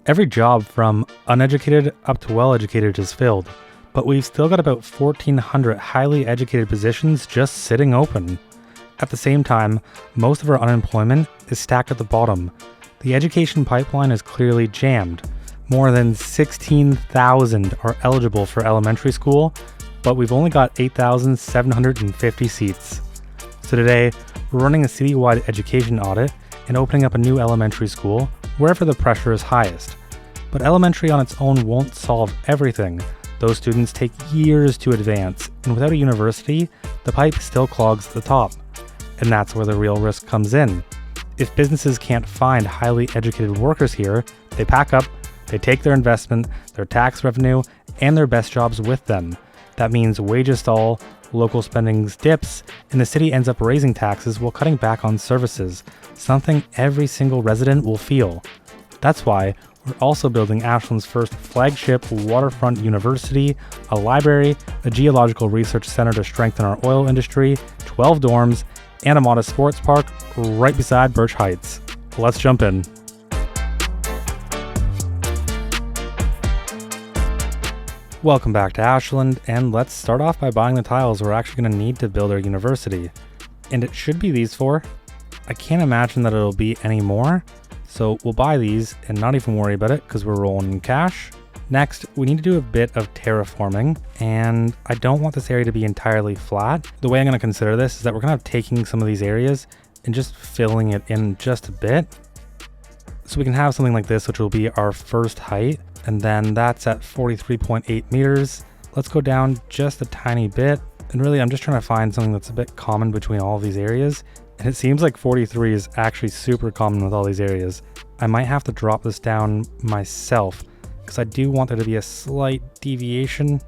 Every job from uneducated up to well-educated is filled, but we've still got about 1,400 highly educated positions just sitting open. At the same time, most of our unemployment is stacked at the bottom. The education pipeline is clearly jammed. More than 16,000 are eligible for elementary school, but we've only got 8,750 seats. So today, we're running a citywide education audit and opening up a new elementary school wherever the pressure is highest. But elementary on its own won't solve everything. Those students take years to advance, and without a university, the pipe still clogs at the top. And that's where the real risk comes in. If businesses can't find highly educated workers here, they pack up, they take their investment, their tax revenue, and their best jobs with them. That means wages stall, local spending dips, and the city ends up raising taxes while cutting back on services, something every single resident will feel. That's why we're also building Ashland's first flagship waterfront university, a library, a geological research center to strengthen our oil industry, 12 dorms, and a modest sports park right beside Birch Heights. Let's jump in. Welcome back to Ashland, and let's start off by buying the tiles we're actually going to need to build our university. And it should be these four. I can't imagine that it'll be any more, so we'll buy these and not even worry about it because we're rolling in cash. Next, we need to do a bit of terraforming, and I don't want this area to be entirely flat. The way I'm going to consider this is that we're going to have taking some of these areas and just filling it in just a bit. So we can have something like this, which will be our first height, and then that's at 43.8 meters. Let's go down just a tiny bit, and really I'm just trying to find something that's a bit common between all of these areas, and it seems like 43 is actually super common with all these areas. I might have to drop this down myself, because I do want there to be a slight deviation.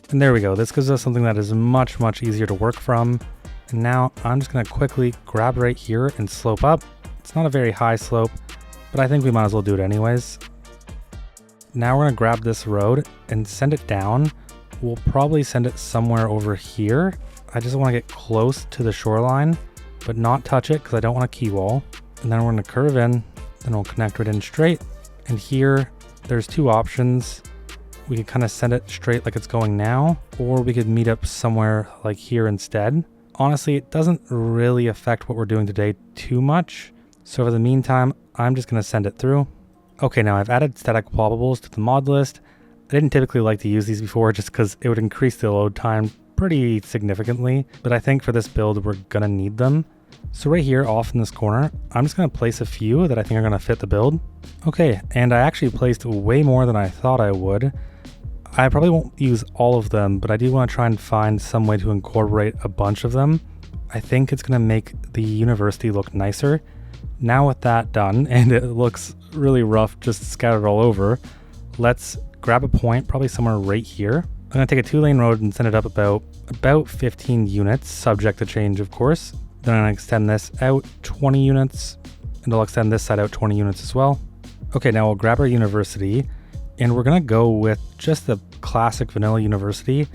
And there we go, this gives us something that is much easier to work from. And now I'm just going to quickly grab right here and slope up. It's not a very high slope, but I think we might as well do it anyways. Now we're going to grab this road and send it down. We'll probably send it somewhere over here. I just want to get close to the shoreline, but not touch it because I don't want a key wall. And then we're going to curve in, then we'll connect it in straight. And here, there's two options. We could kind of send it straight like it's going now, or we could meet up somewhere like here instead. Honestly, it doesn't really affect what we're doing today too much. So for the meantime, I'm just going to send it through. Okay, now I've added static plobbables to the mod list. I didn't typically like to use these before just because it would increase the load time pretty significantly, but I think for this build, we're going to need them. So right here off in this corner, I'm just going to place a few that I think are going to fit the build. Okay, and I actually placed way more than I thought I would. I probably won't use all of them, but I do want to try and find some way to incorporate a bunch of them. I think it's going to make the university look nicer. Now with that done, and it looks really rough just scattered all over, let's grab a point, probably somewhere right here. I'm going to take a 2-lane road and send it up about 15 units, subject to change of course. Then I'm going to extend this out 20 units, and I'll extend this side out 20 units as well. Okay, now we'll grab our university, and we're going to go with just the classic vanilla university.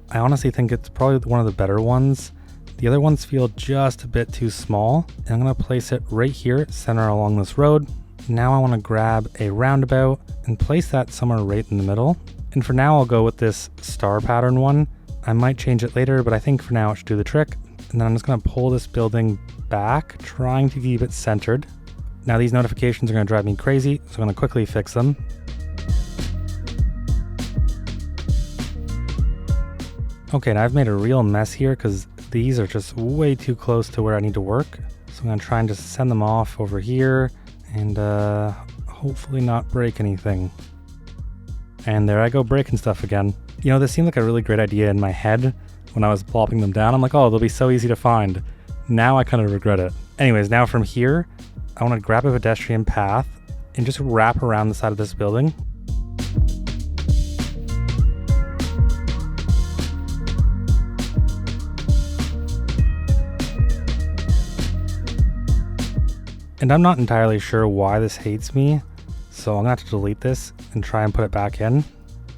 I honestly think it's probably one of the better ones. The other ones feel just a bit too small, and I'm going to place it right here, center along this road. Now I want to grab a roundabout and place that somewhere right in the middle. And for now, I'll go with this star pattern one. I might change it later, but I think for now it should do the trick. And then I'm just going to pull this building back, trying to keep it centered. Now these notifications are going to drive me crazy, so I'm going to quickly fix them. Okay, now I've made a real mess here because these are just way too close to where I need to work. So I'm going to try and just send them off over here and hopefully not break anything. And there I go, breaking stuff again. You know, this seemed like a really great idea in my head when I was plopping them down. I'm like, oh, they'll be so easy to find. Now I kind of regret it. Anyways, now from here, I want to grab a pedestrian path and just wrap around the side of this building. And I'm not entirely sure why this hates me, so I'm gonna have to delete this and try and put it back in.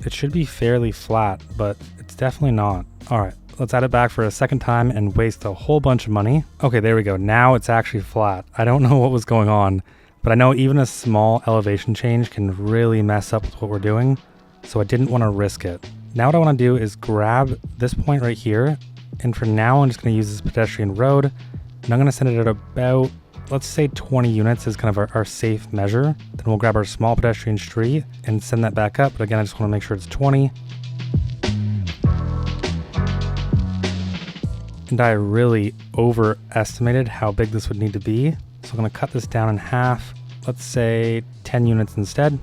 It should be fairly flat, but it's definitely not. All right, let's add it back for a second time and waste a whole bunch of money. Okay, there we go. Now it's actually flat. I don't know what was going on, But I know even a small elevation change can really mess up with what we're doing, so I didn't want to risk it. Now what I want to do is grab this point right here, and for now I'm just going to use this pedestrian road, and I'm going to send it at about, let's say 20 units is kind of our safe measure. Then we'll grab our small pedestrian street and send that back up, but again I just want to make sure it's 20. And I really overestimated how big this would need to be, so I'm going to cut this down in half, let's say 10 units instead.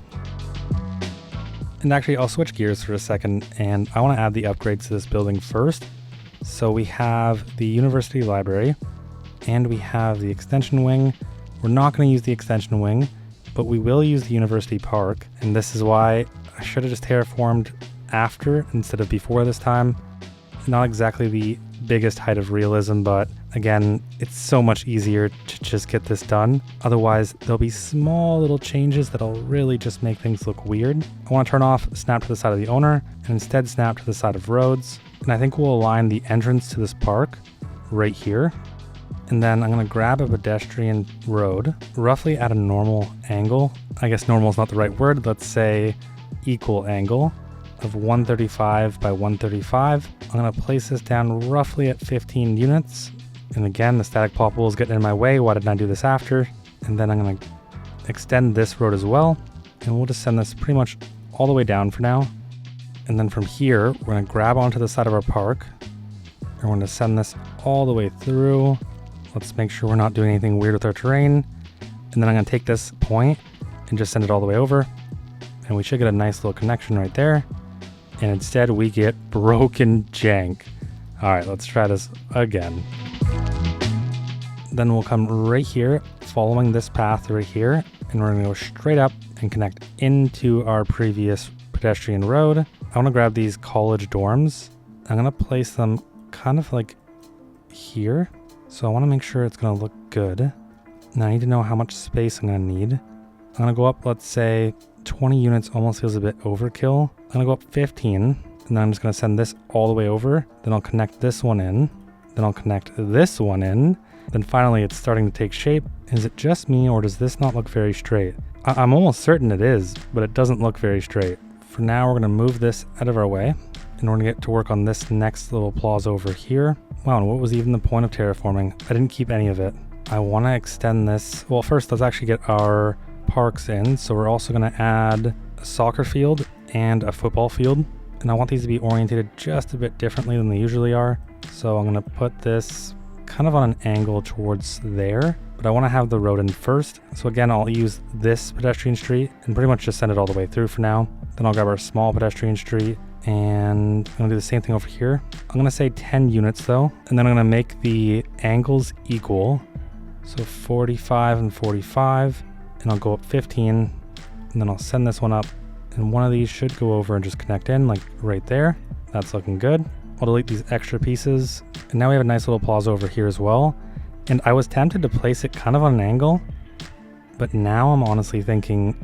And actually I'll switch gears for a second, and I want to add the upgrades to this building first. So we have the university library, and we have the extension wing. We're not going to use the extension wing, but we will use the university park, and this is why I should have just terraformed after instead of before this time. Not exactly the biggest height of realism, but again, it's so much easier to just get this done. Otherwise, there'll be small little changes that'll really just make things look weird. I want to turn off snap to the side of the owner and instead snap to the side of roads. And I think we'll align the entrance to this park right here. And then I'm going to grab a pedestrian road roughly at a normal angle. I guess normal is not the right word. Let's say equal angle of 135 by 135. I'm going to place this down roughly at 15 units. And again, the static plot pool is getting in my way. Why didn't I do this after? And then I'm going to extend this road as well. And we'll just send this pretty much all the way down for now. And then from here, we're going to grab onto the side of our park. And we're going to send this all the way through. Let's make sure we're not doing anything weird with our terrain. And then I'm going to take this point and just send it all the way over. And we should get a nice little connection right there. And instead we get broken jank. All right, let's try this again. Then we'll come right here, following this path right here, and we're gonna go straight up and connect into our previous pedestrian road. I wanna grab these college dorms. I'm gonna place them kind of like here. So I wanna make sure it's gonna look good. Now I need to know how much space I'm gonna need. I'm gonna go up, let's say 20 units almost feels a bit overkill. I'm gonna go up 15, and then I'm just gonna send this all the way over. Then I'll connect this one in. Then I'll connect this one in. Then finally it's starting to take shape. Is it just me, or does this not look very straight? I'm almost certain it is, but it doesn't look very straight. For now, we're gonna move this out of our way, and we're gonna get to work on this next little plaza over here. Wow, and what was even the point of terraforming? I didn't keep any of it. I wanna extend this. Well, first let's actually get our parks in. So we're also going to add a soccer field and a football field, and I want these to be orientated just a bit differently than they usually are. So I'm going to put this kind of on an angle towards there, but I want to have the road in first. So again, I'll use this pedestrian street and pretty much just send it all the way through for now. Then I'll grab our small pedestrian street, and I'm going to do the same thing over here. I'm going to say 10 units though, and then I'm going to make the angles equal. So 45 and 45. And I'll go up 15, and then I'll send this one up, and one of these should go over and just connect in like right there. That's looking good. I'll delete these extra pieces, and now we have a nice little plaza over here as well. And I was tempted to place it kind of on an angle, but now I'm honestly thinking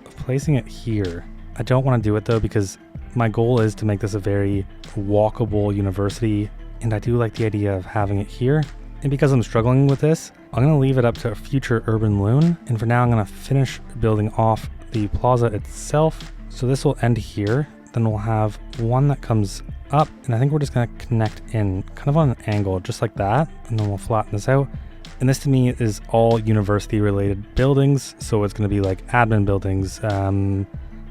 of placing it here. I don't want to do it though, because my goal is to make this a very walkable university, and I do like the idea of having it here. And because I'm struggling with this, I'm going to leave it up to a future urban loon. And for now, I'm going to finish building off the plaza itself. So this will end here. Then we'll have one that comes up. And I think we're just going to connect in kind of on an angle, just like that. And then we'll flatten this out. And this to me is all university related buildings. So it's going to be like admin buildings,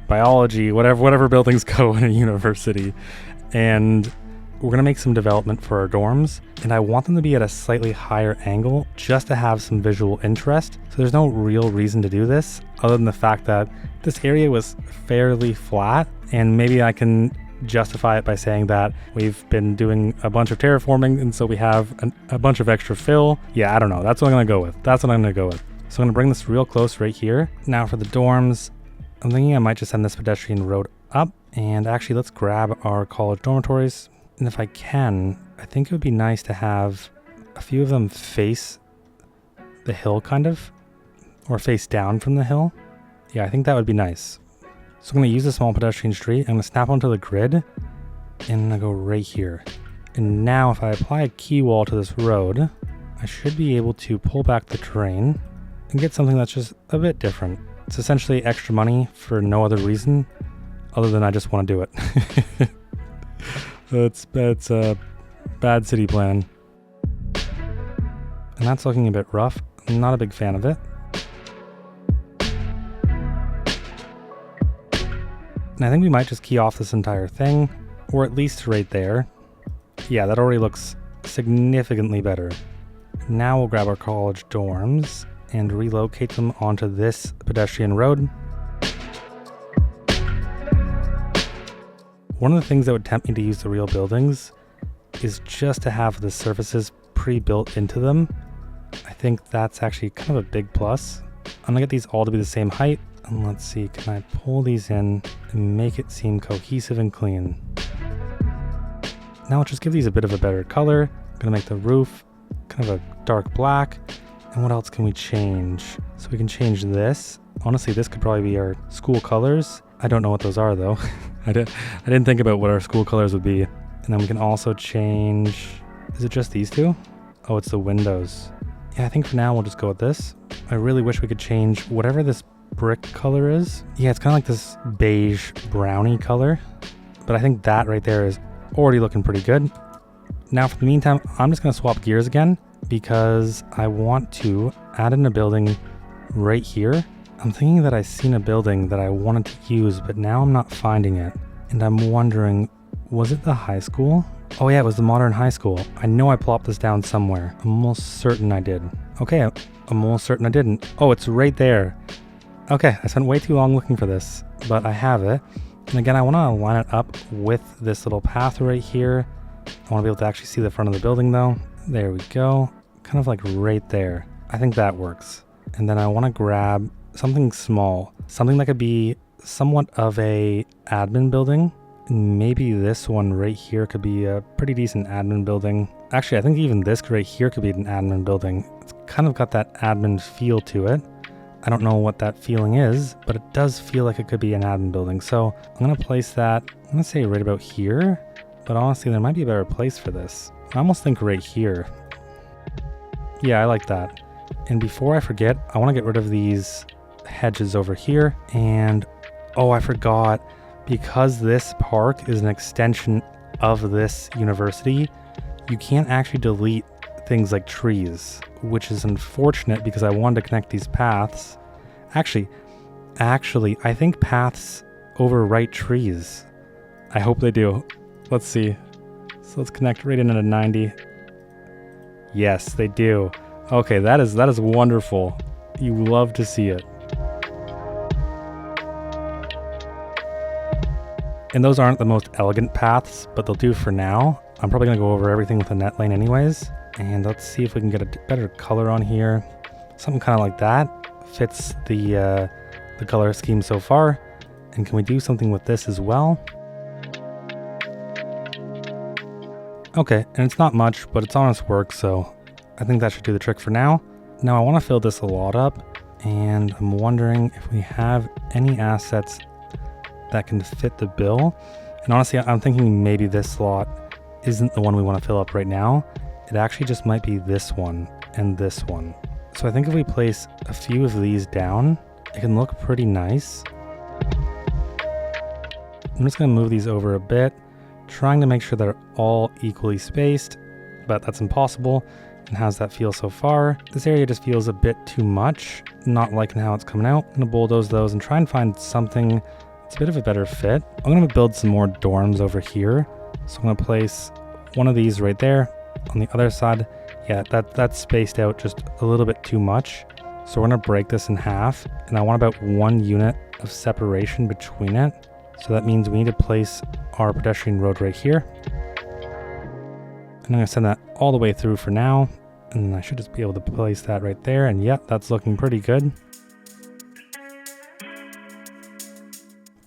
biology, whatever buildings go in a university. And we're going to make some development for our dorms, and I want them to be at a slightly higher angle just to have some visual interest. So there's no real reason to do this other than the fact that this area was fairly flat, and maybe I can justify it by saying that we've been doing a bunch of terraforming, and so we have a bunch of extra fill. Yeah, I don't know. That's what I'm going to go with. So I'm going to bring this real close right here. Now for the dorms, I'm thinking I might just send this pedestrian road up, and actually let's grab our college dormitories. And if I can, I think it would be nice to have a few of them face the hill kind of, or face down from the hill. Yeah, I think that would be nice. So I'm going to use a small pedestrian street. I'm going to snap onto the grid, and I'm going to go right here. And now if I apply a key wall to this road, I should be able to pull back the terrain and get something that's just a bit different. It's essentially extra money for no other reason other than I just want to do it. That's a bad city plan. And that's looking a bit rough. I'm not a big fan of it. And I think we might just key off this entire thing, or at least right there. Yeah, that already looks significantly better. Now we'll grab our college dorms and relocate them onto this pedestrian road. One of the things that would tempt me to use the real buildings is just to have the surfaces pre-built into them. I think that's actually kind of a big plus. I'm gonna get these all to be the same height. And let's see, can I pull these in and make it seem cohesive and clean? Now let's just give these a bit of a better color. I'm gonna make the roof kind of a dark black. And what else can we change? So we can change this. Honestly, this could probably be our school colors. I don't know what those are though. I didn't think about what our school colors would be. And then we can also change, is it just these two? Oh, it's the windows. Yeah, I think for now we'll just go with this. I really wish we could change whatever this brick color is. Yeah, it's kind of like this beige brownie color. But I think that right there is already looking pretty good. Now for the meantime, I'm just gonna swap gears again because I want to add in a building right here. I'm thinking that I've seen a building that I wanted to use, but now I'm not finding it. And I'm wondering, was it the high school? Oh yeah, it was the modern high school. I know I plopped this down somewhere. I'm almost certain I did. Okay, I'm almost certain I didn't. Oh, it's right there. Okay, I spent way too long looking for this, but I have it. And again, I want to line it up with this little path right here. I want to be able to actually see the front of the building though. There we go. Kind of like right there. I think that works. And then I want to grab something small, something that could be somewhat of a admin building. Maybe this one right here could be a pretty decent admin building. Actually, I think even this right here could be an admin building. It's kind of got that admin feel to it. I don't know what that feeling is, but it does feel like it could be an admin building. So I'm going to place that, I'm going to say right about here, but honestly, there might be a better place for this. I almost think right here. Yeah, I like that. And before I forget, I want to get rid of these hedges over here. And, oh, I forgot, because this park is an extension of this university, you can't actually delete things like trees, which is unfortunate because I wanted to connect these paths. Actually, I think paths overwrite trees. I hope they do. Let's see. So let's connect right in at a 90. Yes, they do. Okay, that is wonderful. You love to see it. And those aren't the most elegant paths, but they'll do for now. I'm probably gonna go over everything with a net lane anyways. And let's see if we can get a better color on here. Something kind of like that fits the color scheme so far. And can we do something with this as well? Okay, and it's not much, but it's honest work, so I think that should do the trick for now. Now I want to fill this a lot up, and I'm wondering if we have any assets that can fit the bill. And honestly, I'm thinking maybe this slot isn't the one we want to fill up right now. It actually just might be this one and this one. So I think if we place a few of these down, it can look pretty nice. I'm just going to move these over a bit, trying to make sure they're all equally spaced, but that's impossible. And how's that feel so far? This area just feels a bit too much, not liking how it's coming out. I'm going to bulldoze those and try and find something that's a bit of a better fit. I'm going to build some more dorms over here. So I'm going to place one of these right there. On the other side, yeah, that's spaced out just a little bit too much. So we're going to break this in half, and I want about 1 unit of separation between it. So that means we need to place our pedestrian road right here. And I'm going to send that all the way through for now. And I should just be able to place that right there. And yep, that's looking pretty good.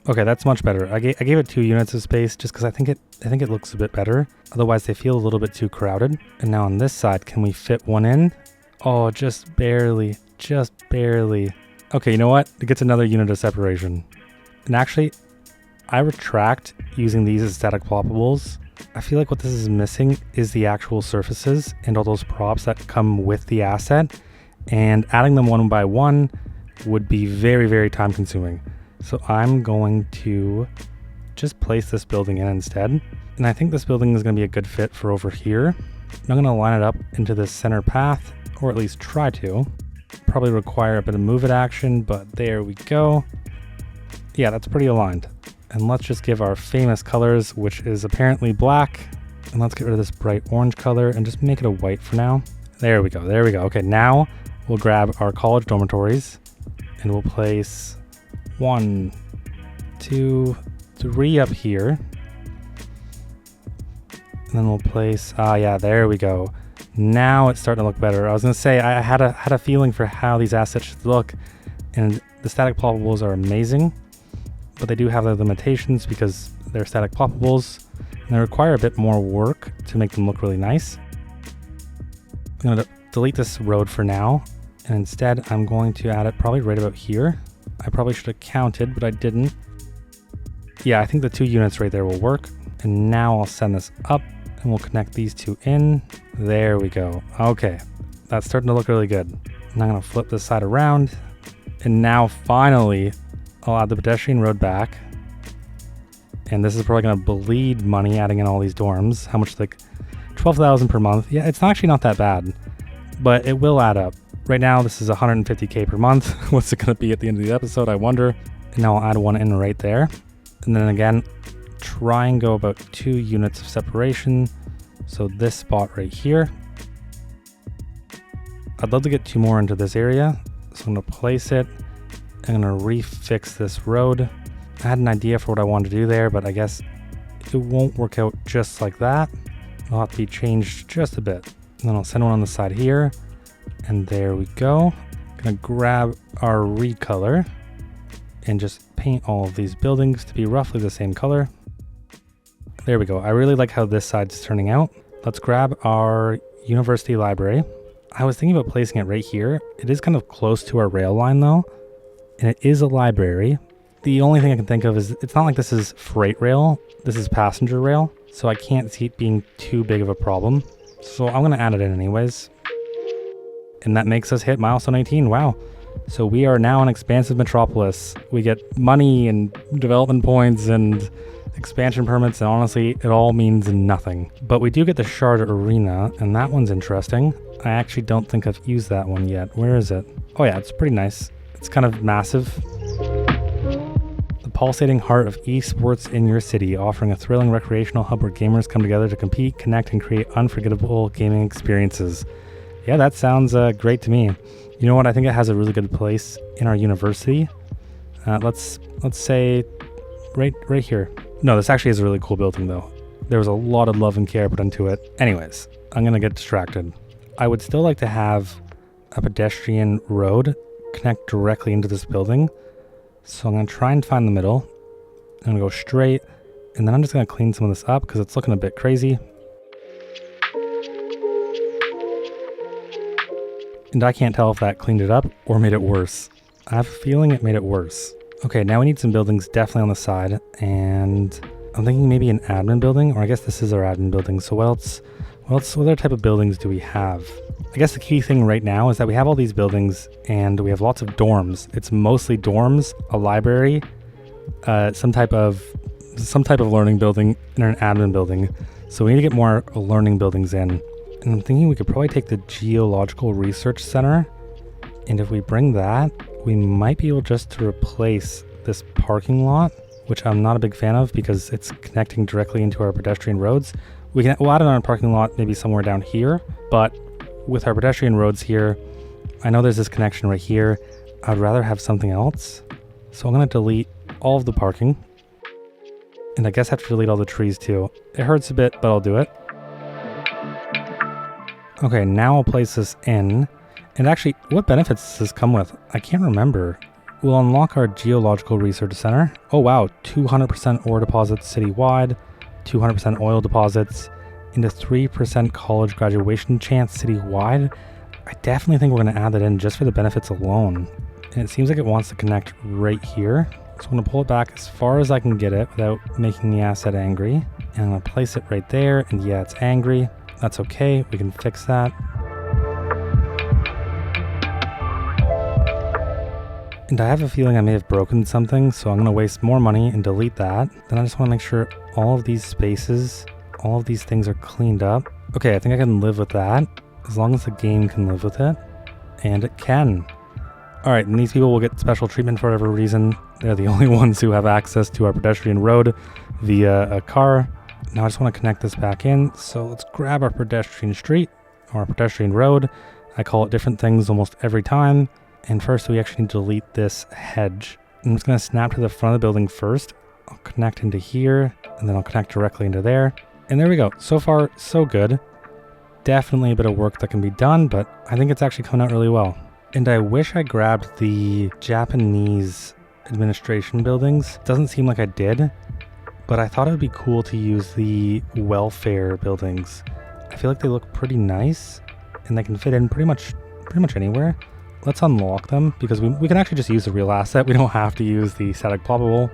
Okay, that's much better. I gave it 2 units of space just because I think it looks a bit better. Otherwise, they feel a little bit too crowded. And now on this side, can we fit one in? Oh, just barely, just barely. Okay, you know what? It gets another unit of separation. And actually, I retract using these as static ploppables. I feel like what this is missing is the actual surfaces and all those props that come with the asset. and adding them one by one would be very, very time consuming. So I'm going to just place this building in instead. And I think this building is going to be a good fit for over here. I'm going to line it up into this center path, or at least try to. Probably require a bit of move it action, but there we go. Yeah, that's pretty aligned. And let's just give our famous colors, which is apparently black. And let's get rid of this bright orange color and just make it a white for now. There we go, there we go. Okay, now we'll grab our college dormitories and we'll place 1, 2, 3 up here. And then we'll place, yeah, there we go. Now it's starting to look better. I was gonna say, I had a feeling for how these assets should look, and the static ploppables are amazing, but they do have their limitations because they're static ploppables, and they require a bit more work to make them look really nice. I'm gonna delete this road for now, and instead I'm going to add it probably right about here. I probably should have counted, but I didn't. Yeah, I think the 2 units right there will work. And now I'll send this up, and we'll connect these 2 in. There we go. Okay, that's starting to look really good. And I'm gonna flip this side around, and now finally I'll add the pedestrian road back. And this is probably gonna bleed money adding in all these dorms. How much, like 12,000 per month? Yeah, it's actually not that bad, but it will add up. Right now this is 150K per month. What's it gonna be at the end of the episode, I wonder. And now I'll add one in right there. And then again, try and go about 2 units of separation. So this spot right here. I'd love to get 2 more into this area. So I'm gonna place it. I'm gonna refix this road. I had an idea for what I wanted to do there, but I guess it won't work out just like that. It'll have to be changed just a bit. And then I'll send one on the side here. And there we go. Gonna grab our recolor and just paint all of these buildings to be roughly the same color. There we go. I really like how this side's turning out. Let's grab our university library. I was thinking about placing it right here. It is kind of close to our rail line though, and it is a library. The only thing I can think of is it's not like this is freight rail. This is passenger rail, so I can't see it being too big of a problem. So I'm gonna add it in anyways. And that makes us hit milestone 18. Wow. So we are now an expansive metropolis. We get money and development points and expansion permits, and honestly, it all means nothing. But we do get the Shard Arena, and that one's interesting. I actually don't think I've used that one yet. Where is it? Oh yeah, it's pretty nice. It's kind of massive. The pulsating heart of esports in your city, offering a thrilling recreational hub where gamers come together to compete, connect, and create unforgettable gaming experiences. Yeah, that sounds great to me. You know what? I think it has a really good place in our university. Let's say right here. No, this actually is a really cool building though. There was a lot of love and care put into it. Anyways, I'm gonna get distracted. I would still like to have a pedestrian road connect directly into this building. So I'm gonna try and find the middle. I'm gonna go straight, and then I'm just gonna clean some of this up because it's looking a bit crazy. And I can't tell if that cleaned it up or made it worse. I have a feeling it made it worse. Okay, now we need some buildings definitely on the side, and I'm thinking maybe an admin building, or I guess this is our admin building. So what other type of buildings do we have? I guess the key thing right now is that we have all these buildings and we have lots of dorms. It's mostly dorms, a library, some type of learning building, and an admin building. So we need to get more learning buildings in. And I'm thinking we could probably take the Geological Research Center, and if we bring that, we might be able just to replace this parking lot, which I'm not a big fan of because it's connecting directly into our pedestrian roads. We'll add it on a parking lot maybe somewhere down here, but with our pedestrian roads here, I know there's this connection right here. I'd rather have something else. So I'm gonna delete all of the parking, and I guess I have to delete all the trees too. It hurts a bit, but I'll do it. Okay, now I'll place this in. And actually, what benefits does this come with? I can't remember. We'll unlock our Geological Research Center. Oh wow, 200% ore deposits citywide, 200% oil deposits, and a 3% college graduation chance citywide. I definitely think we're going to add that in just for the benefits alone. And it seems like it wants to connect right here. So I'm going to pull it back as far as I can get it without making the asset angry. And I'm going to place it right there, and yeah, it's angry. That's okay, we can fix that. And I have a feeling I may have broken something, so I'm going to waste more money and delete that. Then I just want to make sure all of these spaces, all of these things are cleaned up. Okay, I think I can live with that, as long as the game can live with it. And it can. Alright, and these people will get special treatment for whatever reason. They're the only ones who have access to our pedestrian road via a car. Now I just want to connect this back in, so let's grab our pedestrian street, or our pedestrian road. I call it different things almost every time. And first we actually need to delete this hedge. I'm just going to snap to the front of the building first. I'll connect into here, and then I'll connect directly into there. And there we go. So far, so good. Definitely a bit of work that can be done, but I think it's actually coming out really well. And I wish I grabbed the Japanese administration buildings. Doesn't seem like I did, but I thought it would be cool to use the welfare buildings. I feel like they look pretty nice, and they can fit in pretty much anywhere. Let's unlock them, because we can actually just use the real asset. We don't have to use the static ploppable.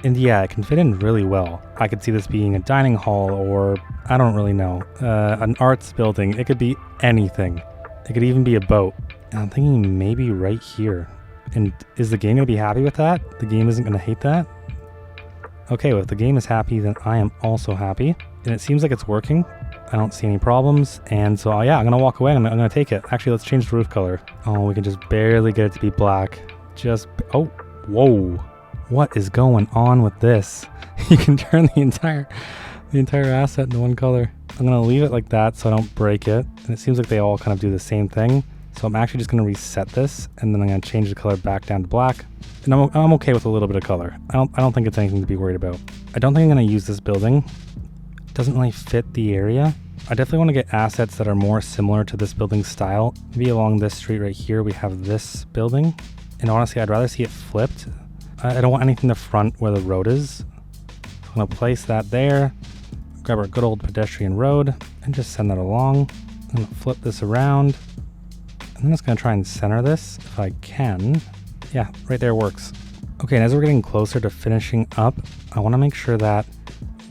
And yeah, it can fit in really well. I could see this being a dining hall, or I don't really know, an arts building. It could be anything. It could even be a boat. And I'm thinking maybe right here. And is the game going to be happy with that? The game isn't going to hate that? Okay, well, if the game is happy, then I am also happy. And it seems like it's working. I don't see any problems, and so yeah, I'm gonna walk away. I'm gonna take it. Actually, let's change the roof color. Oh, we can just barely get it to be black. Oh, whoa! What is going on with this? You can turn the entire asset into one color. I'm gonna leave it like that so I don't break it. And it seems like they all kind of do the same thing. So I'm actually just gonna reset this, and then I'm gonna change the color back down to black. And I'm okay with a little bit of color. I don't think it's anything to be worried about. I don't think I'm gonna use this building. Doesn't really fit the area. I definitely want to get assets that are more similar to this building style. Maybe along this street right here we have this building. And honestly, I'd rather see it flipped. I don't want anything in the front where the road is. I'm going to place that there. Grab our good old pedestrian road and just send that along. I'm going to flip this around. And then I'm just going to try and center this if I can. Yeah, right there works. Okay, and as we're getting closer to finishing up, I want to make sure that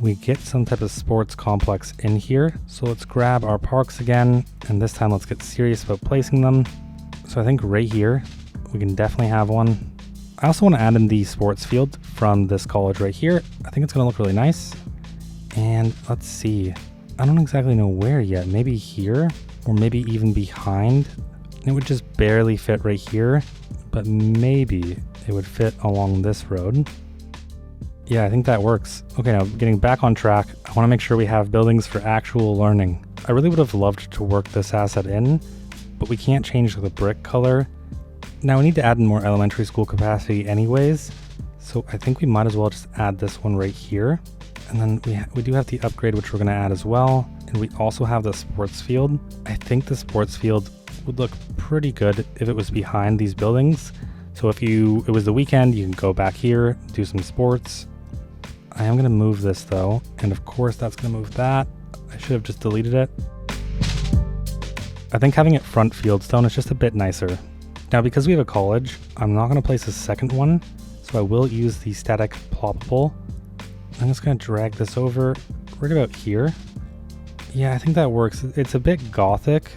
we get some type of sports complex in here. So let's grab our parks again, and this time let's get serious about placing them. So I think right here, we can definitely have one. I also want to add in the sports field from this college right here. I think it's going to look really nice. And let's see, I don't exactly know where yet. Maybe here, or maybe even behind. It would just barely fit right here, but maybe it would fit along this road. Yeah, I think that works. Okay, now getting back on track, I want to make sure we have buildings for actual learning. I really would have loved to work this asset in, but we can't change the brick color. Now we need to add in more elementary school capacity anyways, so I think we might as well just add this one right here. And then we do have the upgrade, which we're going to add as well. And we also have the sports field. I think the sports field would look pretty good if it was behind these buildings. So if it was the weekend, you can go back here, do some sports. I am going to move this though, and of course that's going to move that. I should have just deleted it. I think having it front fieldstone is just a bit nicer. Now because we have a college, I'm not going to place a second one, so I will use the static ploppable. I'm just going to drag this over right about here. Yeah, I think that works. It's a bit gothic.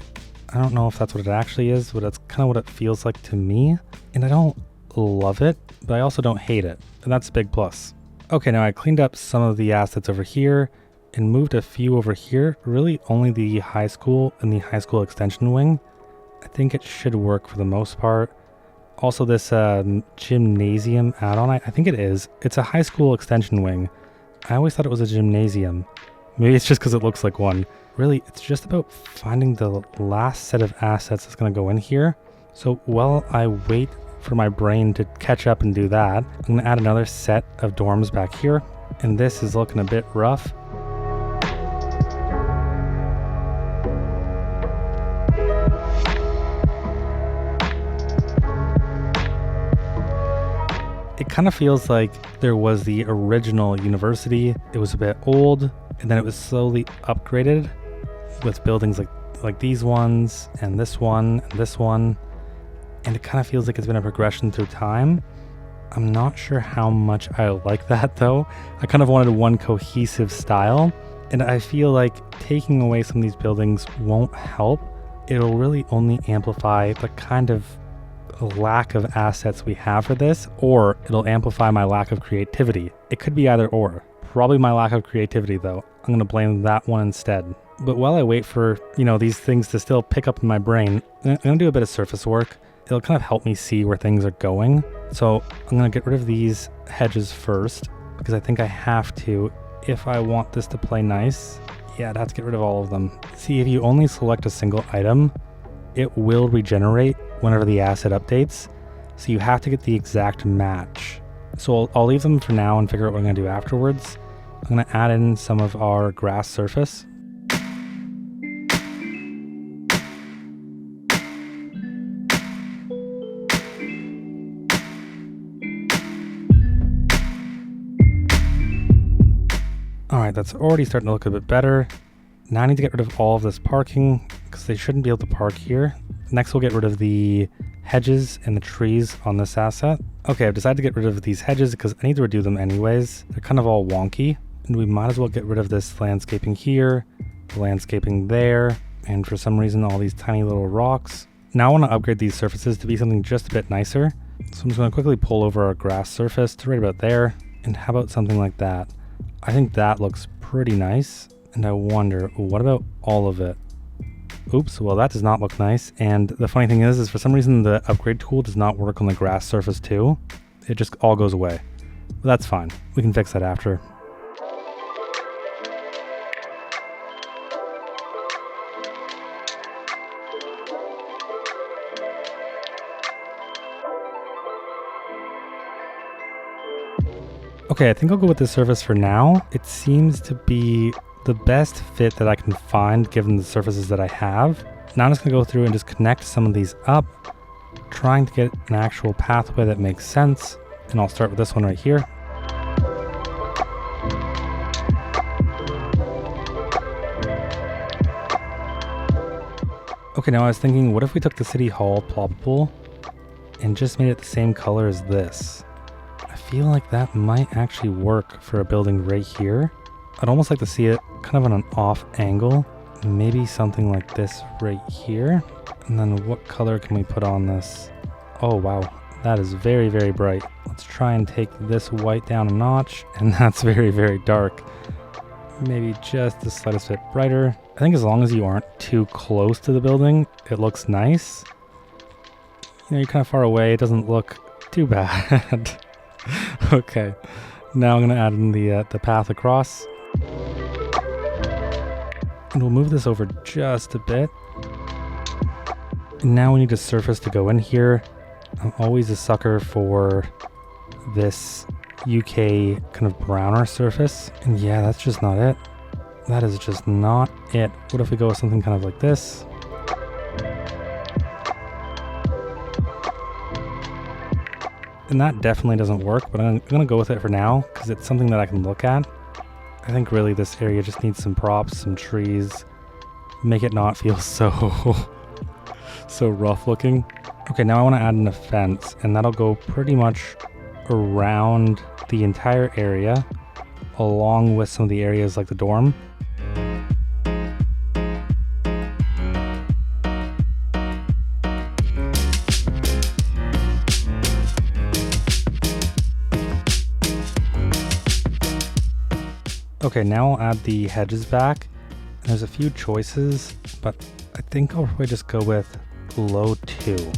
I don't know if that's what it actually is, but that's kind of what it feels like to me. And I don't love it, but I also don't hate it, and that's a big plus. Okay, now I cleaned up some of the assets over here and moved a few over here. Really only the high school and the high school extension wing. I think it should work for the most part. Also this gymnasium add-on, I think it is. It's a high school extension wing. I always thought it was a gymnasium. Maybe it's just because it looks like one. Really, it's just about finding the last set of assets that's going to go in here. So while I wait for my brain to catch up and do that, I'm going to add another set of dorms back here. And this is looking a bit rough. It kind of feels like there was the original university. It was a bit old, and then it was slowly upgraded with buildings like these ones, and this one, and this one. And it kind of feels like it's been a progression through time. I'm not sure how much I like that though. I kind of wanted one cohesive style, and I feel like taking away some of these buildings won't help. It'll really only amplify the kind of lack of assets we have for this, or it'll amplify my lack of creativity. It could be either or. Probably my lack of creativity though. I'm gonna blame that one instead. But while I wait for, these things to still pick up in my brain, I'm gonna do a bit of surface work. It'll kind of help me see where things are going. So I'm gonna get rid of these hedges first, because I think I have to if I want this to play nice. Yeah, I'd have to get rid of all of them. See, if you only select a single item, it will regenerate whenever the asset updates. So you have to get the exact match. So I'll leave them for now and figure out what I'm gonna do afterwards. I'm gonna add in some of our grass surface. Alright, that's already starting to look a bit better. Now I need to get rid of all of this parking, because they shouldn't be able to park here. Next we'll get rid of the hedges and the trees on this asset. Okay, I've decided to get rid of these hedges because I need to redo them anyways. They're kind of all wonky, and we might as well get rid of this landscaping here, the landscaping there, and for some reason all these tiny little rocks. Now I want to upgrade these surfaces to be something just a bit nicer. So I'm just going to quickly pull over our grass surface to right about there, and how about something like that? I think that looks pretty nice, and I wonder, what about all of it? Oops, well that does not look nice, and the funny thing is for some reason the upgrade tool does not work on the grass surface too. It just all goes away. But that's fine, we can fix that after. Okay, I think I'll go with this surface for now. It seems to be the best fit that I can find given the surfaces that I have. Now I'm just gonna go through and just connect some of these up, trying to get an actual pathway that makes sense. And I'll start with this one right here. Okay, now I was thinking, what if we took the City Hall ploppable and just made it the same color as this? I feel like that might actually work for a building right here. I'd almost like to see it kind of on an off angle. Maybe something like this right here. And then what color can we put on this? Oh wow, that is very, very bright. Let's try and take this white down a notch, and that's very, very dark. Maybe just the slightest bit brighter. I think as long as you aren't too close to the building, it looks nice. You're kind of far away, it doesn't look too bad. Okay, now I'm gonna add in the path across. And we'll move this over just a bit. And now we need a surface to go in here. I'm always a sucker for this UK kind of browner surface. And yeah, that's just not it. That is just not it. What if we go with something kind of like this? And that definitely doesn't work, but I'm gonna go with it for now because it's something that I can look at. I think really this area just needs some props, some trees, make it not feel so rough looking. Okay, now I want to add in a fence, and that'll go pretty much around the entire area, along with some of the areas like the dorm. Okay, now I'll add the hedges back. And there's a few choices, but I think I'll probably just go with low 2.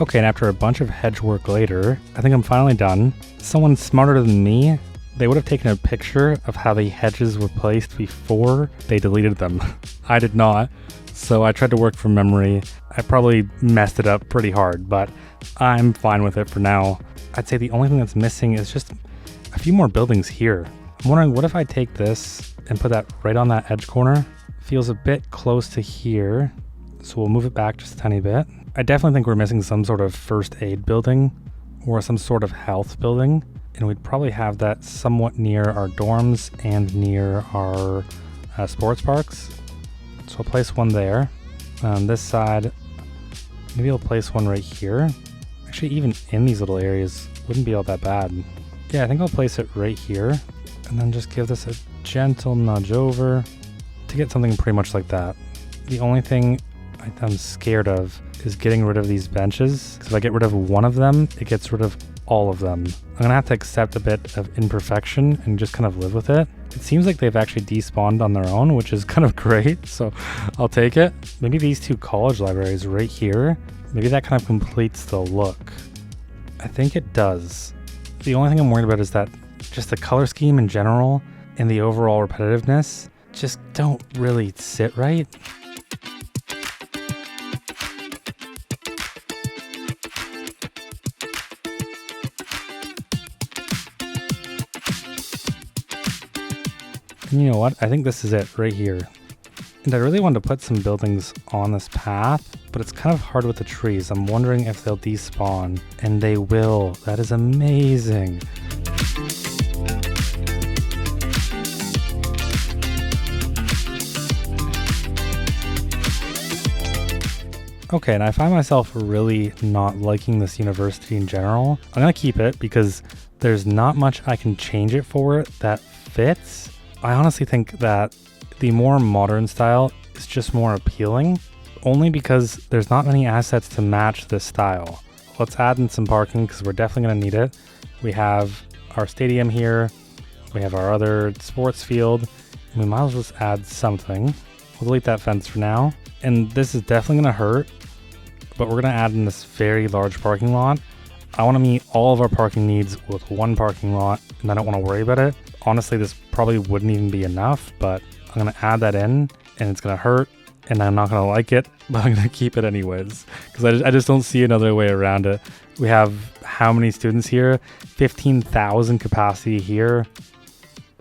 Okay, and after a bunch of hedge work later, I think I'm finally done. Someone smarter than me, they would have taken a picture of how the hedges were placed before they deleted them. I did not, so I tried to work from memory. I probably messed it up pretty hard, but I'm fine with it for now. I'd say the only thing that's missing is just a few more buildings here. I'm wondering, what if I take this and put that right on that edge corner? feels a bit close to here, so we'll move it back just a tiny bit. I definitely think we're missing some sort of first aid building or some sort of health building, and we'd probably have that somewhat near our dorms and near our sports parks. So I'll place one there. On this side, maybe I'll place one right here. Actually, even in these little areas, wouldn't be all that bad. Yeah, I think I'll place it right here, and then just give this a gentle nudge over to get something pretty much like that. The only thing I'm scared of is getting rid of these benches, because if I get rid of one of them, it gets rid of all of them. I'm gonna have to accept a bit of imperfection and just kind of live with it. It seems like they've actually despawned on their own, which is kind of great, so I'll take it. Maybe these two college libraries right here, maybe that kind of completes the look. I think it does. The only thing I'm worried about is that just the color scheme in general and the overall repetitiveness just don't really sit right. And you know what? I think this is it right here. And I really wanted to put some buildings on this path, but it's kind of hard with the trees. I'm wondering if they'll despawn, and they will. That is amazing. Okay, and I find myself really not liking this university in general. I'm gonna keep it because there's not much I can change it for that fits. I honestly think that the more modern style is just more appealing, only because there's not many assets to match this style. Let's add in some parking because we're definitely gonna need it. We have our stadium here, we have our other sports field, and we might as well just add something. We'll delete that fence for now. And this is definitely gonna hurt, but we're gonna add in this very large parking lot. I wanna meet all of our parking needs with one parking lot, and I don't wanna worry about it. Honestly, this probably wouldn't even be enough, but I'm gonna add that in, and it's gonna hurt, and I'm not gonna like it, but I'm gonna keep it anyways, because I just don't see another way around it. We have how many students here? 15,000 capacity here,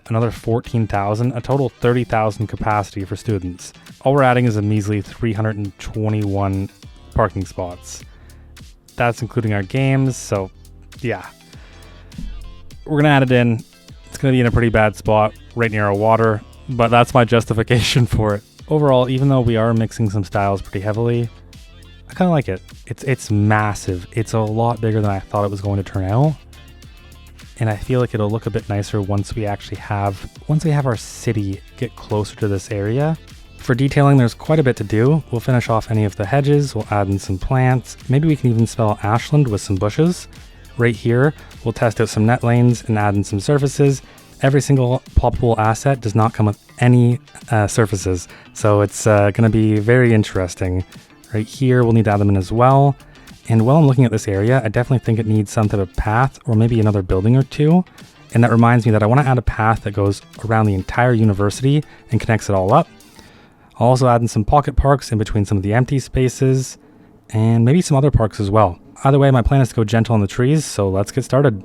another 14,000, a total 30,000 capacity for students. All we're adding is a measly 321 parking spots. That's including our games, so yeah. We're gonna add it in. It's gonna be in a pretty bad spot, right near our water, but that's my justification for it. Overall, even though we are mixing some styles pretty heavily, I kind of like it. It's massive. It's a lot bigger than I thought it was going to turn out. And I feel like it'll look a bit nicer once we have our city get closer to this area. For detailing, there's quite a bit to do. We'll finish off any of the hedges, we'll add in some plants. Maybe we can even spell Ashland with some bushes. Right here, we'll test out some net lanes and add in some surfaces. Every single ploppable asset does not come with any surfaces, so it's gonna be very interesting. Right here, we'll need to add them in as well. And while I'm looking at this area, I definitely think it needs some type of path or maybe another building or two. And that reminds me that I wanna add a path that goes around the entire university and connects it all up. I'll also add in some pocket parks in between some of the empty spaces and maybe some other parks as well. Either way, my plan is to go gentle on the trees, so let's get started.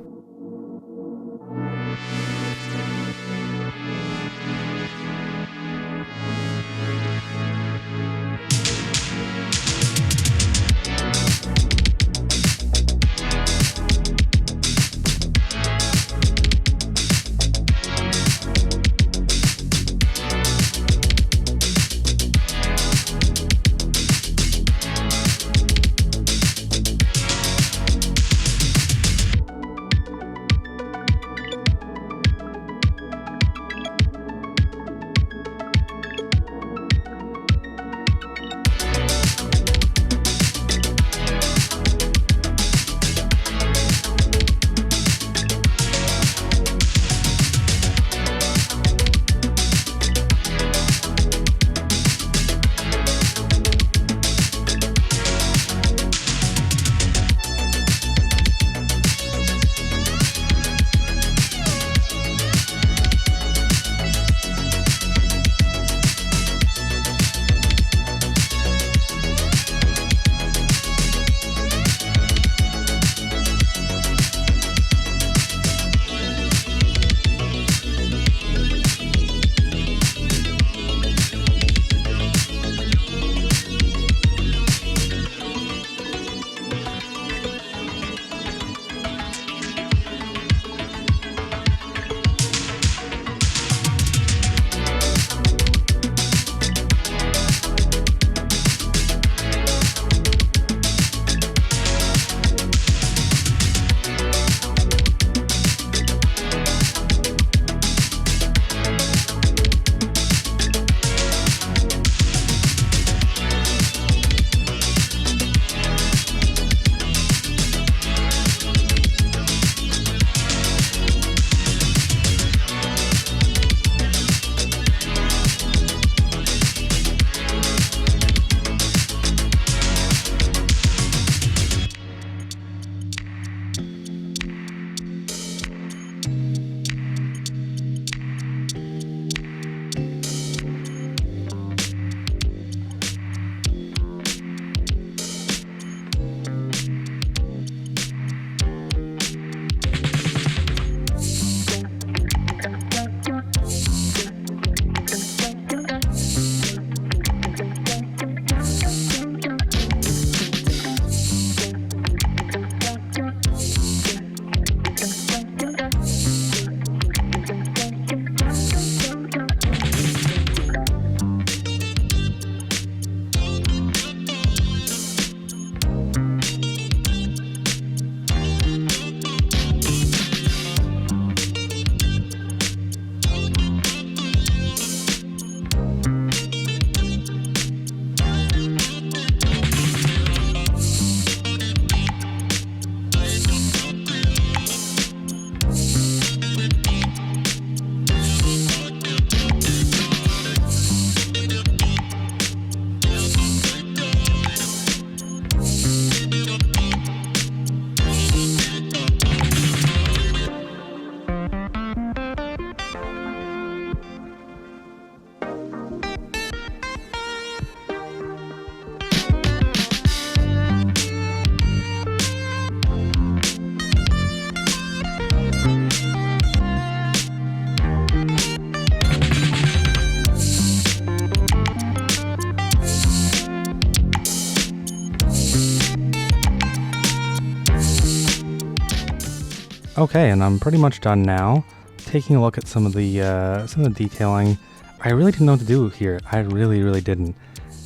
Okay, and I'm pretty much done now. Taking a look at some of the detailing, I really didn't know what to do here. I really didn't.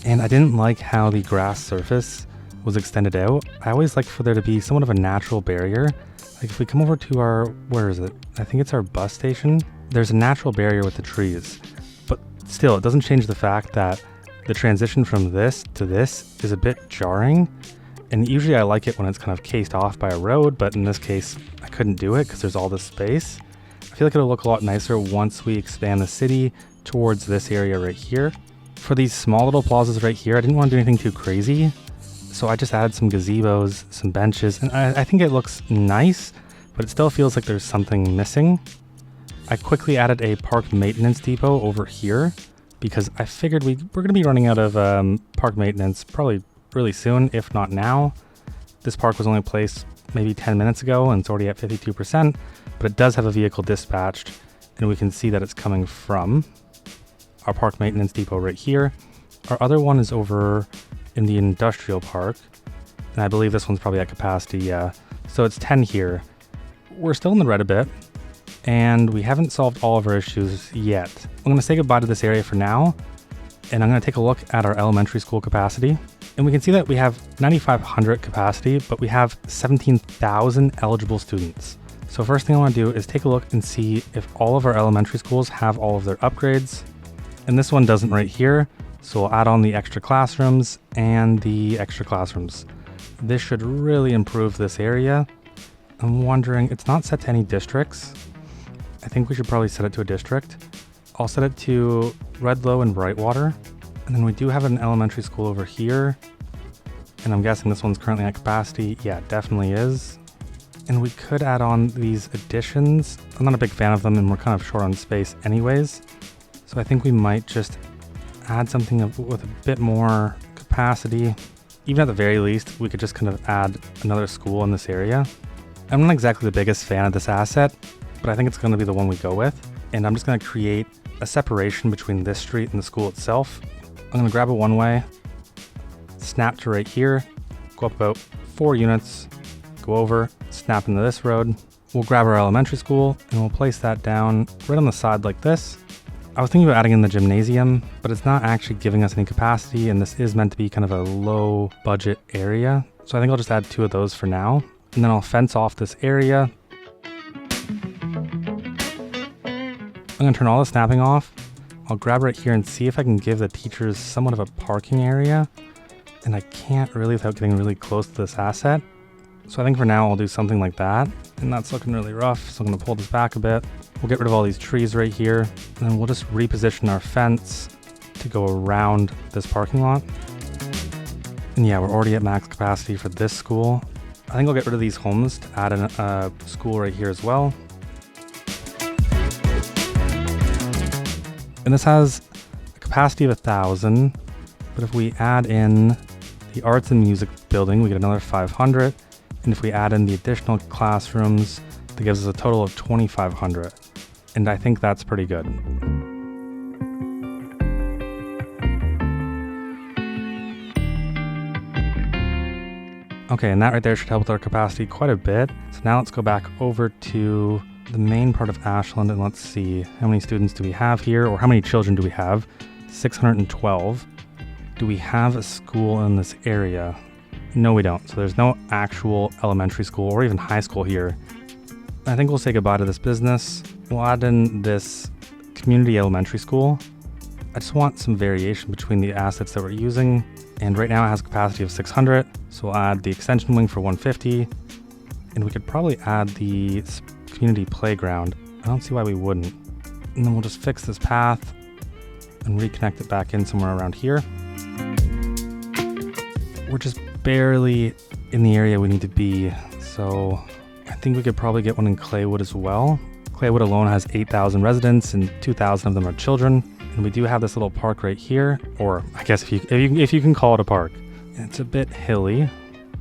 And I didn't like how the grass surface was extended out. I always like for there to be somewhat of a natural barrier. Like if we come over to our, where is it? I think it's our bus station. There's a natural barrier with the trees, but still it doesn't change the fact that the transition from this to this is a bit jarring. And usually I like it when it's kind of cased off by a road, but in this case I couldn't do it because there's all this space. I feel like it'll look a lot nicer once we expand the city towards this area right here. For these small little plazas right here, I didn't want to do anything too crazy, so I just added some gazebos, some benches, and I think it looks nice, but it still feels like there's something missing. I quickly added a park maintenance depot over here because I figured we're going to be running out of park maintenance probably really soon, if not now. This park was only placed maybe 10 minutes ago and it's already at 52%, but it does have a vehicle dispatched, and we can see that it's coming from our park maintenance depot right here. Our other one is over in the industrial park, and I believe this one's probably at capacity, yeah. So it's 10 here. We're still in the red a bit, and we haven't solved all of our issues yet. I'm going to say goodbye to this area for now, and I'm going to take a look at our elementary school capacity. And we can see that we have 9,500 capacity, but we have 17,000 eligible students. So first thing I want to do is take a look and see if all of our elementary schools have all of their upgrades. And this one doesn't right here, so we'll add on the extra classrooms and the extra classrooms. This should really improve this area. I'm wondering, it's not set to any districts. I think we should probably set it to a district. I'll set it to Redlow and Brightwater. And then we do have an elementary school over here. And I'm guessing this one's currently at capacity. Yeah, it definitely is. And we could add on these additions. I'm not a big fan of them, and we're kind of short on space anyways. So I think we might just add something with a bit more capacity. Even at the very least, we could just kind of add another school in this area. I'm not exactly the biggest fan of this asset, but I think it's going to be the one we go with. And I'm just going to create a separation between this street and the school itself. I'm going to grab a one-way, snap to right here, go up about 4 units, go over, snap into this road. We'll grab our elementary school and we'll place that down right on the side like this. I was thinking about adding in the gymnasium, but it's not actually giving us any capacity, and this is meant to be kind of a low budget area. So I think I'll just add 2 of those for now, and then I'll fence off this area. I'm going to turn all the snapping off. I'll grab right here and see if I can give the teachers somewhat of a parking area, and I can't really without getting really close to this asset. So I think for now I'll do something like that, and that's looking really rough, so I'm going to pull this back a bit. We'll get rid of all these trees right here, and then we'll just reposition our fence to go around this parking lot. And yeah, we're already at max capacity for this school. I think I'll get rid of these homes to add a school right here as well. And this has a capacity of 1,000, but if we add in the arts and music building, we get another 500. And if we add in the additional classrooms, that gives us a total of 2,500. And I think that's pretty good. Okay, and that right there should help with our capacity quite a bit. So now let's go back over to the main part of Ashland, and let's see how many students do we have here, or how many children do we have? 612. Do we have a school in this area? No, we don't. So there's no actual elementary school or even high school here. I think we'll say goodbye to this business. We'll add in this community elementary school. I just want some variation between the assets that we're using. And right now it has a capacity of 600. So we'll add the extension wing for 150. And we could probably add the community playground. I don't see why we wouldn't. And then we'll just fix this path and reconnect it back in somewhere around here. We're just barely in the area we need to be, so I think we could probably get one in Claywood as well. Claywood alone has 8,000 residents and 2,000 of them are children. And we do have this little park right here, or I guess if you can call it a park. And it's a bit hilly,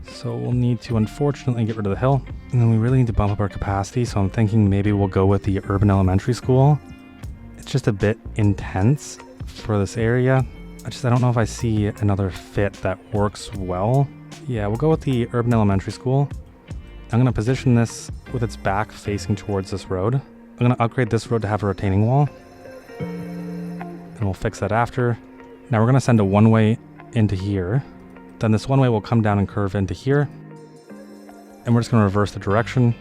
so we'll need to unfortunately get rid of the hill. And then we really need to bump up our capacity, so I'm thinking maybe we'll go with the urban elementary school. It's just a bit intense for this area. I don't know if I see another fit that works well. Yeah, we'll go with the urban elementary school. I'm going to position this with its back facing towards this road. I'm going to upgrade this road to have a retaining wall. And we'll fix that after. Now we're going to send a one-way into here. Then this one-way will come down and curve into here. And we're just going to reverse the direction.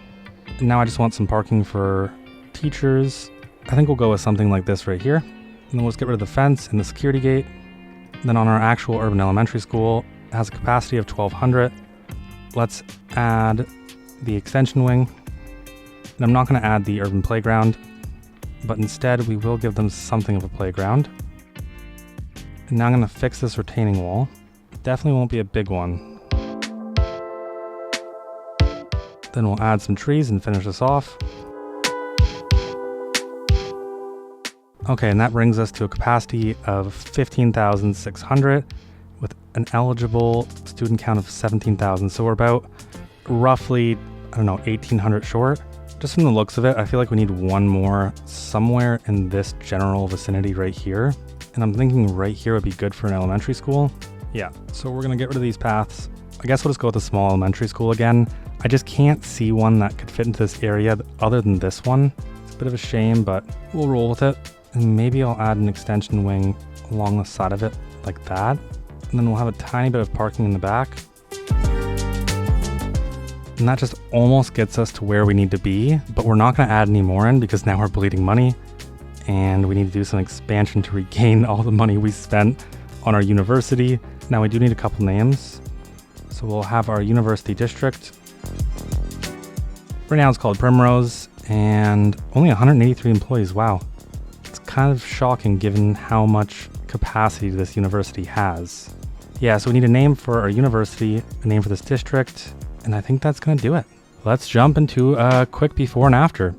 And now I just want some parking for teachers. I think we'll go with something like this right here. And then we'll just get rid of the fence and the security gate. And then on our actual urban elementary school, it has a capacity of 1,200. Let's add the extension wing. And I'm not going to add the urban playground, but instead we will give them something of a playground. And now I'm going to fix this retaining wall. It definitely won't be a big one. Then we'll add some trees and finish this off. Okay, and that brings us to a capacity of 15,600 with an eligible student count of 17,000. So we're about roughly, 1,800 short. Just from the looks of it, I feel like we need one more somewhere in this general vicinity right here. And I'm thinking right here would be good for an elementary school. Yeah, so we're gonna get rid of these paths. I guess we'll just go with a small elementary school again. I just can't see one that could fit into this area other than this one. It's a bit of a shame, but we'll roll with it. And maybe I'll add an extension wing along the side of it like that. And then we'll have a tiny bit of parking in the back. And that just almost gets us to where we need to be, but we're not gonna add any more in because now we're bleeding money and we need to do some expansion to regain all the money we spent on our university. Now we do need a couple names. So we'll have our university district. Right now it's called Primrose and only 183 employees, wow. It's kind of shocking given how much capacity this university has. Yeah, so we need a name for our university, a name for this district, and I think that's gonna do it. Let's jump into a quick before and after.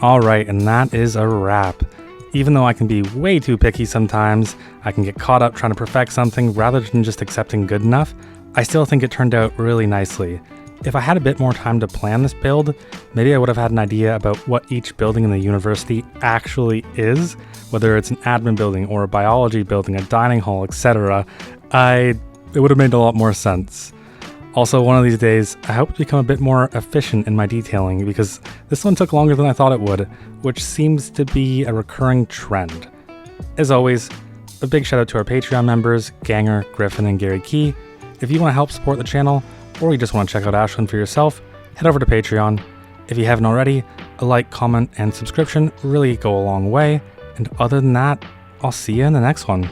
Alright, and that is a wrap. Even though I can be way too picky sometimes, I can get caught up trying to perfect something rather than just accepting good enough, I still think it turned out really nicely. If I had a bit more time to plan this build, maybe I would have had an idea about what each building in the university actually is, whether it's an admin building or a biology building, a dining hall, etc. It would have made a lot more sense. Also, one of these days, I hope to become a bit more efficient in my detailing because this one took longer than I thought it would, which seems to be a recurring trend. As always, a big shout out to our Patreon members, Ganger, Griffin, and Gary Key. If you want to help support the channel, or you just want to check out Ashland for yourself, head over to Patreon. If you haven't already, a like, comment, and subscription really go a long way. And other than that, I'll see you in the next one.